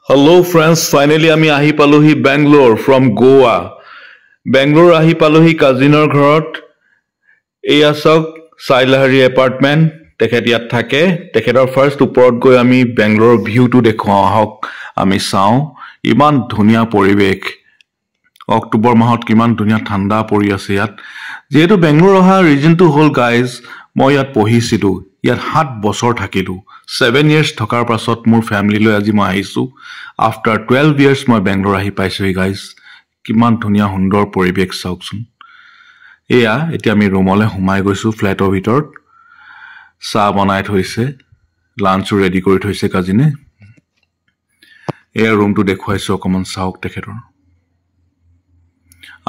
Hello friends, finally আমি আহি পালোহি Bangalore from Goa. Bangalore আহি পালোহি কাজিনৰ ঘৰত। এয়া চাওক সাইলাহাৰী এপাৰ্টমেণ্ট তেখেত ইয়াত থাকে। তেখেতৰ ফাৰ্ষ্ট ওপৰত গৈ আমি বেংগলোৰৰ ভিউটো দেখুৱাও আহক আমি চাওঁ। ইমান ধুনীয়া পৰিৱেশ। অক্টোবৰ মাহত কিমান ধুনীয়া ঠাণ্ডা পৰি আছে ইয়াত। যেহেতু বেংগলোৰ অহা ৰিজনটো হ'ল গাইজ মই ইয়াত পঢ়িছিলো। ইয়াত 7 বছৰ থাকিলো। 7 years থকাৰ পাছত মোৰ ফ্যামিলিলৈ আজি মই আহিছো। আফটাৰ 12 years মই বেংগলোৰ আহি পাইছোহি গাইজ। কিমান ধুনীয়া সুন্দৰ পৰিৱেশ চাওকচোন। এয়া এতিয়া আমি ৰুমলৈ সোমাই গৈছো ফ্ল্যাটৰ ভিতৰত। চাহ বনাই থৈছে, লাঞ্চও ৰেডি কৰি থৈছে কাজিনে। এয়া ৰুমটো দেখুৱাইছো অকমান চাওক তেখেতৰ।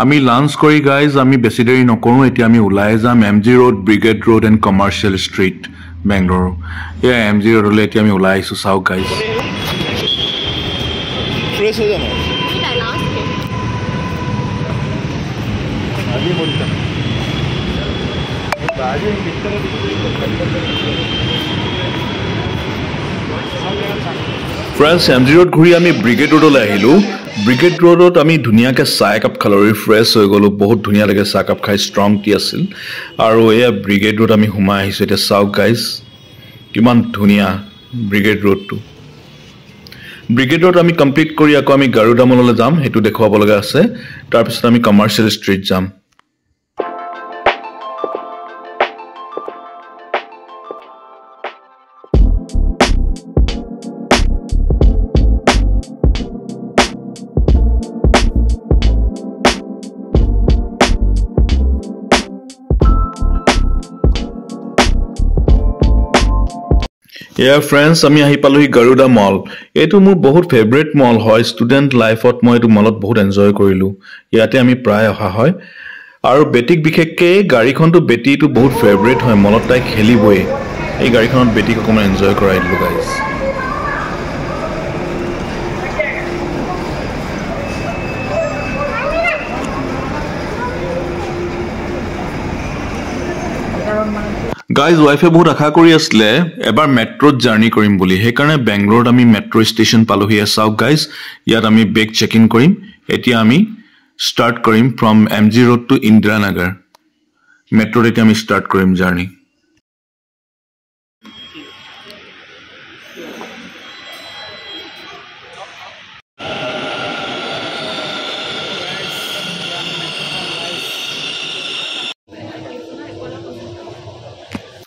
আমি লাঞ্চ কৰি গাইজ আমি বেছি দেৰি নকৰো। এতিয়া আমি ওলাই যাম MG Road, Brigade Road and Commercial Street, Bangalore. এয়া MG Road লৈ এতিয়া আমি ওলাই আহিছো চাওক গাইজ। फ्रेश हो जाना फ्रेंड्स MG Road घूरी आमी ब्रिगेड रोडলৈ আহিলো। ब्रिगेड रोडত আমি ধুনিয়াকে চাহ কাপ খালো, ৰিফ্ৰেছ হৈ গলো। বহুত ধুনিয়া লাগে চাহ কাপ খাই, ষ্ট্ৰং টি আছিল। আৰু এয়া ব্ৰিগেড रोड আমি সোমাই আহিছো। এটা চাওক গাইজ কিমান ধুনিয়া ব্ৰিগেড रोडটো। ব্ৰিগেড रोड আমি কমপ্লিট কৰি আকৌ আমি গাৰুডা মললৈ যাম, হেতু দেখুৱাব লগা আছে। তাৰ পিছত আমি কমাৰ্শিয়েল ষ্ট্ৰীট যাম। Yeah friends, আমি আহি পালোহি গাৰুডা মল। এটো মোৰ বহুত ফেভাৰিট মল হয়। ষ্টুডেন্ট লাইফত মই এটো মলত বহুত এনজয় কৰিলো। ইয়াতে আমি প্ৰায় অহা হয়। আৰু বেটিক বিশেষকৈ গাড়ীখনটো বেটিটো বহুত ফেভাৰিট হয়। মলত তাই খেলিবই। এই গাড়ীখনত বেটিক অকমান এনজয় কৰাই দিলো গাইজ। গাইজ ওয়াইফে বহুত আশা কৰি আসলে এবাৰ মেট্ৰোত জাৰ্নি কৰিম বুলি। সেই কাৰণে বেংগলোৰত আমি মেট্ৰো ষ্টেচন পালোহি। চাওক গাইজ ইয়াত আমি বেগ চেক ইন কৰিম। এতিয়া আমি স্টাৰ্ট কৰিম ফ্ৰম MG Road টু ইন্দিৰানগৰ। মেট্ৰোত এতিয়া আমি স্টাৰ্ট কৰিম জাৰ্নি।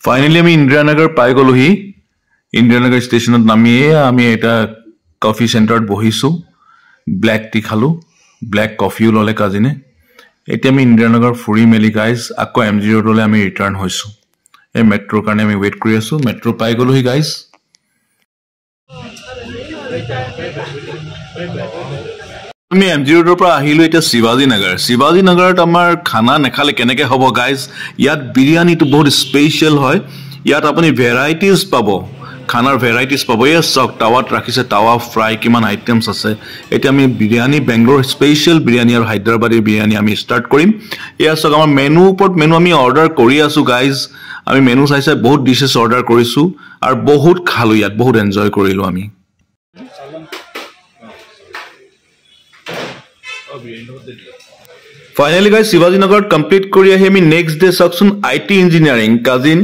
ফাইনালি আমি ইন্দিৰানগৰ পাই গলোহি। ইন্দিৰানগৰ ষ্টেচনত নামিয়ে আমি এটা কফি চেণ্টাৰত বহিছো। ব্লেক টি খালো, ব্লেক কফিও ললে কাজিনে। এতিয়া আমি ইন্দিৰানগৰ ফুৰি মেলি গাইজ আকৌ MG Roadলৈ আমি ৰিটাৰ্ণ হৈছো। এই মেট্ৰোৰ কাৰণে আমি ৱেইট কৰি আছো। মেট্ৰো পাই গলোহি গাইজ। আমি MG Roadৰ পৰা আহিলো এতিয়া শিৱাজী নগৰ। শিৱাজী নগৰত আমাৰ খানা নেখালে কেনেকে হ'ব গাইজ। ইয়াত বিৰিয়ানীটো বহুত স্পেচিয়েল হয়। ইয়াত আপুনি ভেৰাইটিজ পাব, খানাৰ ভেৰাইটিজ পাব। এই চাওক টাৱাত ৰাখিছে, টাৱা ফ্ৰাই কিমান আইটেমছ আছে। এতিয়া আমি বিৰিয়ানী, বেংগলোৰ স্পেচিয়েল বিৰিয়ানী আৰু হায়দৰাবাদী বিৰিয়ানী আমি ষ্টাৰ্ট কৰিম। এয়া চাওক আমাৰ মেনু ওপৰত মেনু আমি অৰ্ডাৰ কৰি আছো গাইজ। আমি মেনু চাই চাই বহুত ডিছেছ অৰ্ডাৰ কৰিছো আৰু বহুত খালো ইয়াত, বহুত এনজয় কৰিলো আমি। ফাইনালি গাইজ শিৱাজী নগৰত কমপ্লিট কৰি আহি আমি নেক্সট ডে চাওকচোন IT ইঞ্জিনিয়াৰিং কাজিন।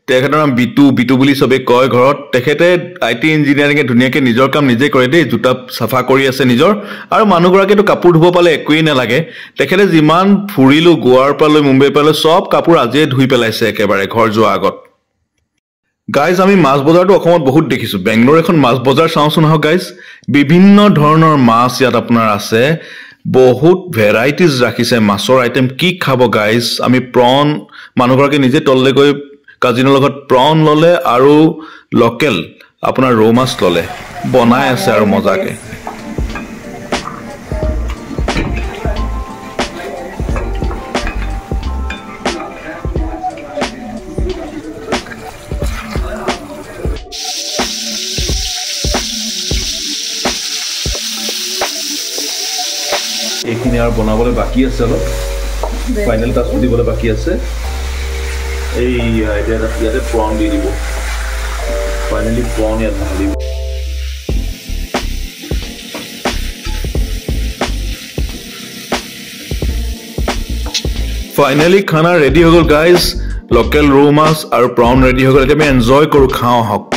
তেখেতৰ নাম বিটু বুলি চবে কয় ঘৰত। তেখেতে IT ইঞ্জিনিয়াৰিঙে ধুনীয়াকৈ নিজৰ কাম নিজে কৰে দেই। জোতা চাফা কৰি আছে নিজৰ। আৰু মানুহগৰাকীতো কাপোৰ ধুব পালে একোৱেই নালাগে। তেখেতে যিমান ফুৰিলো গোৱাৰ পৰা লৈ মুম্বাইৰ পৰা লৈ চব কাপোৰ আজিয়ে ধুই পেলাইছে একেবাৰে ঘৰ যোৱা আগত। গাইজ আমি মাছ বজাৰটো অসমত বহুত দেখিছো। বেংগলোৰ এখন মাছ বজাৰ চাওঁচোন আহক গাইজ। বিভিন্ন ধৰণৰ মাছ ইয়াত আপোনাৰ আছে। বহুত ভেৰাইটিজ ৰাখিছে মাছৰ আইটেম। কি খাব গাইজ। আমি প্ৰন, মানুহগৰাকী নিজে তললৈ গৈ কাজিনৰ লগত প্ৰন ললে আৰু লোকেল আপোনাৰ ৰৌ মাছ ললে। বনাই আছে আৰু মজাকে। এইখিনি আৰু বনাবলৈ বাকি আছে, অলপ ফাইনেল টাচ দিবলৈ বাকি আছে। এই ইয়াতে প্ৰন দি দিব। Finally prawn ya tadi. Finally, khana ready ho gol guys. Local roe mas aru prawn ready ho gol. Eta me enjoy koru khao hok.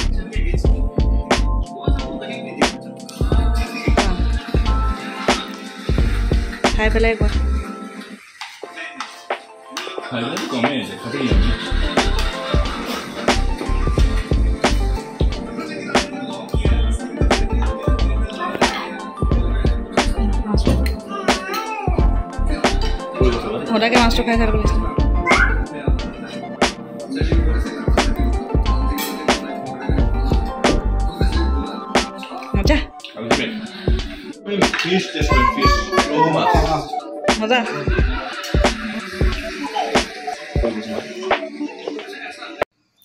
Hai pelai ko. Hai le kome je khati yami. Hoda ke master khai thar bolis. Acha. Fish just fish. Roma. Hoda.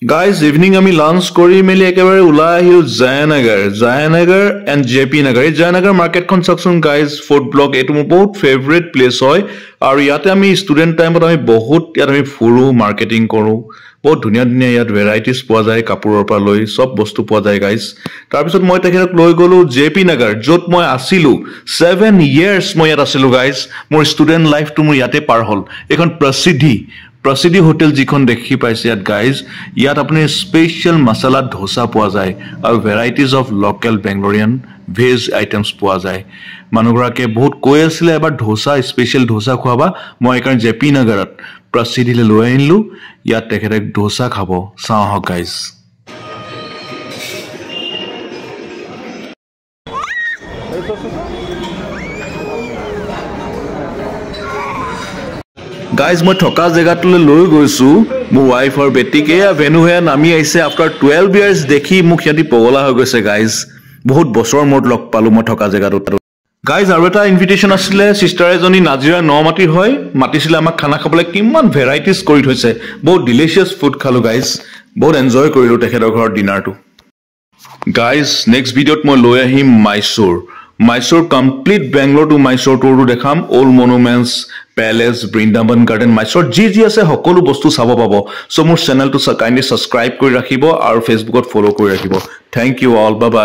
Guys, evening ami lunch kori meli ekebare ulai ahilu Jayanagar and JP Nagar. Ei Jayanagar market construction guys food block etu mo bahut favorite place hoy aru yate ami student time ot ami bahut yat ami furu marketing koru bahut dhuniya yat varieties poa jay kapuror pa loi sob bostu poa jay guys tar pisot moi tekhek loi golu JP Nagar jot moi asilu 7 years moi yat asilu guys mor student life tu mor yate par hol ekhon Prasidhi hotel jikhon dekhi paise yat guys yat apne special masala dosa poa jay aru varieties of local Bangalorean veg items poa jay manugara ke bahut koi asile ebar dosa special dosa khwaba moi ekan JP Nagarat Prasidhi le loi anlu yat tekherek dosa khabo sao hok guys Guys, মই থকা জায়গাটোলৈ লৈ গৈছো মোৰ wife আৰু বেটিকে venue হে নামি আইছে after 12 years দেখি মোক ইয়াতি পগলা হৈ গৈছে গাইজ বহুত বছৰ মোট লগ পালো মই থকা জায়গাটোত গাইজ আৰু এটা ইনভিটেশন আছিলে সিস্টাৰ এজনী নাজিৰা নমাটি হয় মাতিছিলে আমাক খানা খাবলৈ কিমান ভেৰাইটিজ কৰি থৈছে বহুত ডিলিশিয়াস ফুড খালো গাইজ বহুত এনজয় কৰিলো তেখেতৰ ঘৰৰ ডিনাৰটো গাইজ নেক্সট ভিডিঅ'ত মই লৈ আহিম Mysore complete Bangalore to Mysore tour dekham old monuments palace Brindaban garden Mysore ji ase hokolu bostu sabo pabo so mur channel to kindly subscribe kori rakhibo aru Facebook ot follow kori rakhibo thank you all bye bye